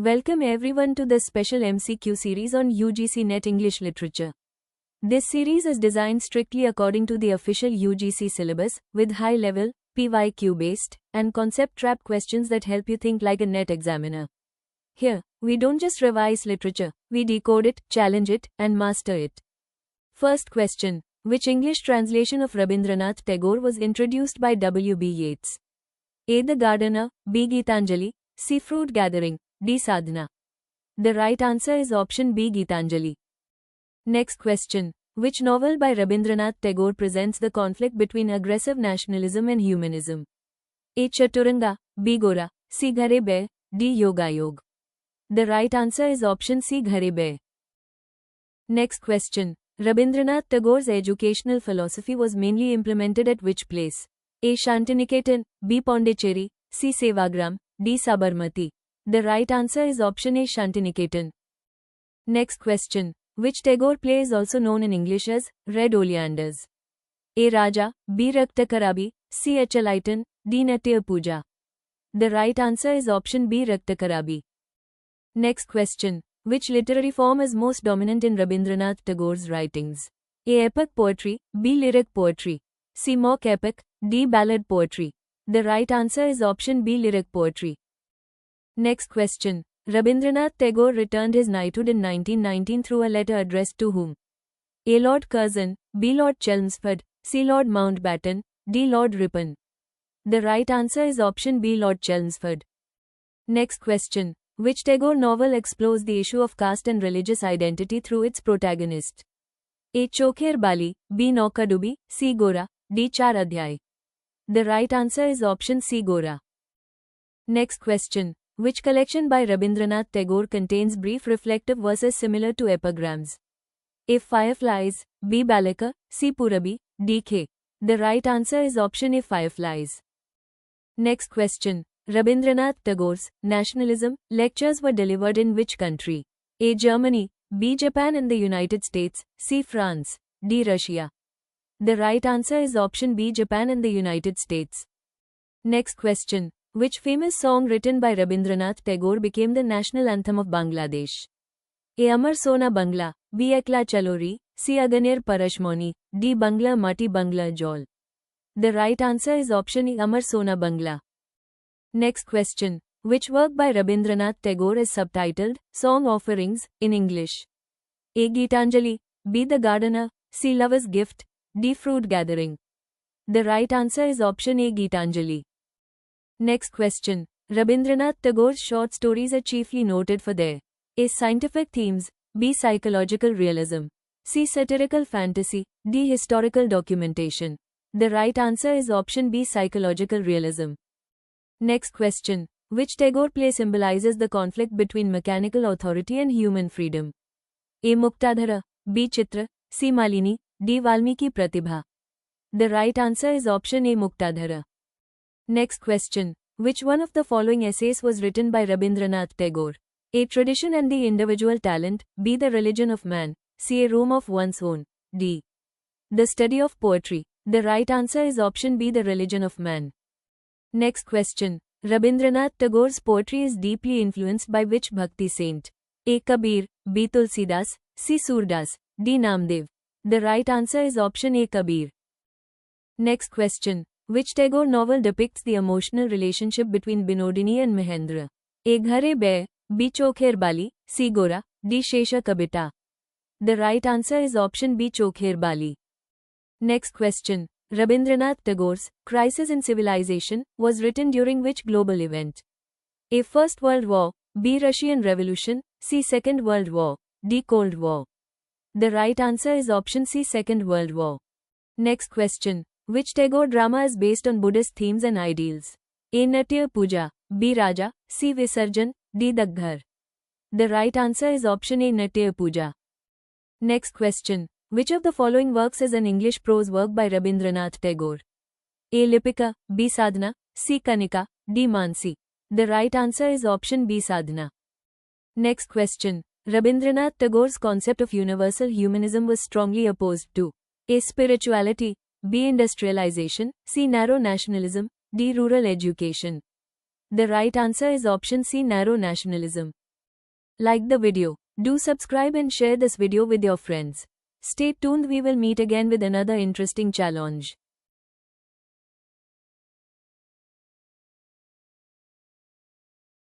Welcome everyone to this special MCQ series on UGC NET English Literature. This series is designed strictly according to the official UGC syllabus, with high-level, PYQ-based, and concept-trap questions that help you think like a NET examiner. Here, we don't just revise literature, we decode it, challenge it, and master it. First question: which English translation of Rabindranath Tagore was introduced by W.B. Yeats? A. The Gardener, B. Geetanjali, C. Fruit Gathering, D. Sadhana. The right answer is option B. Geetanjali. Next question: which novel by Rabindranath Tagore presents the conflict between aggressive nationalism and humanism? A. Chaturanga, B. Gora, C. Ghare Bair, D. Yoga Yog. The right answer is option C. Ghare Bair. Next question: Rabindranath Tagore's educational philosophy was mainly implemented at which place? A. Shantiniketan, B. Pondicherry, C. Sevagram, D. Sabarmati. The right answer is option A. Shantiniketan. Next question: which Tagore play is also known in English as Red Oleanders? A. Raja, B. Raktakarabi, C. Achalaitan, D. Natya Puja. The right answer is option B. Raktakarabi. Next question: which literary form is most dominant in Rabindranath Tagore's writings? A. Epic poetry, B. Lyric poetry, C. Mock epic, D. Ballad poetry. The right answer is option B. Lyric poetry. Next question: Rabindranath Tagore returned his knighthood in 1919 through a letter addressed to whom? A. Lord Curzon, B. Lord Chelmsford, C. Lord Mountbatten, D. Lord Ripon. The right answer is option B. Lord Chelmsford. Next question: which Tagore novel explores the issue of caste and religious identity through its protagonist? A. Chokher Bali, B. Naukadubi, C. Gora, D. Char Adhyay. The right answer is option C. Gora. Next question: which collection by Rabindranath Tagore contains brief reflective verses similar to epigrams? A. Fireflies, B. Balaka, C. Purabi, D. K. The right answer is option A. Fireflies. Next question: Rabindranath Tagore's nationalism lectures were delivered in which country? A. Germany, B. Japan and the United States, C. France, D. Russia. The right answer is option B. Japan and the United States. Next question: which famous song written by Rabindranath Tagore became the national anthem of Bangladesh? A. Amar Sona Bangla, B. Ekla Chalori, C. Aganer Parashmoni, D. Bangla Mati Bangla Jol. The right answer is option E. Amar Sona Bangla. Next question: which work by Rabindranath Tagore is subtitled Song Offerings in English? A. Geetanjali, B. The Gardener, C. Lover's Gift, D. Fruit Gathering. The right answer is option A. Geetanjali. Next question: Rabindranath Tagore's short stories are chiefly noted for their A. Scientific themes, B. Psychological realism, C. Satirical fantasy, D. Historical documentation. The right answer is option B. Psychological realism. Next question: which Tagore play symbolizes the conflict between mechanical authority and human freedom? A. Muktadhara, B. Chitra, C. Malini, D. Valmiki Pratibha. The right answer is option A. Muktadhara. Next question: which one of the following essays was written by Rabindranath Tagore? A. Tradition and the Individual Talent, B. The Religion of Man, C. A Room of One's Own, D. The Study of Poetry. The right answer is option B. The Religion of Man. Next question: Rabindranath Tagore's poetry is deeply influenced by which Bhakti saint? A. Kabir, B. Tulsidas, C. Surdas, D. Namdev. The right answer is option A. Kabir. Next question: which Tagore novel depicts the emotional relationship between Binodini and Mahendra? A. Ghare Bair, B. Chokher Bali, C. Gora, D. Shesha Kabita. The right answer is option B. Chokher Bali. Next question: Rabindranath Tagore's Crisis in Civilization was written during which global event? A. First World War, B. Russian Revolution, C. Second World War, D. Cold War. The right answer is option C. Second World War. Next question: which Tagore drama is based on Buddhist themes and ideals? A. Natya Puja, B. Raja, C. Visarjan, D. Dagghar. The right answer is option A. Natya Puja. Next question: which of the following works is an English prose work by Rabindranath Tagore? A. Lipika, B. Sadhana, C. Kanika, D. Mansi. The right answer is option B. Sadhana. Next question: Rabindranath Tagore's concept of universal humanism was strongly opposed to A. Spirituality, B. Industrialization, C. Narrow nationalism, D. Rural education. The right answer is option C. Narrow nationalism. Like the video. Do subscribe and share this video with your friends. Stay tuned, we will meet again with another interesting challenge.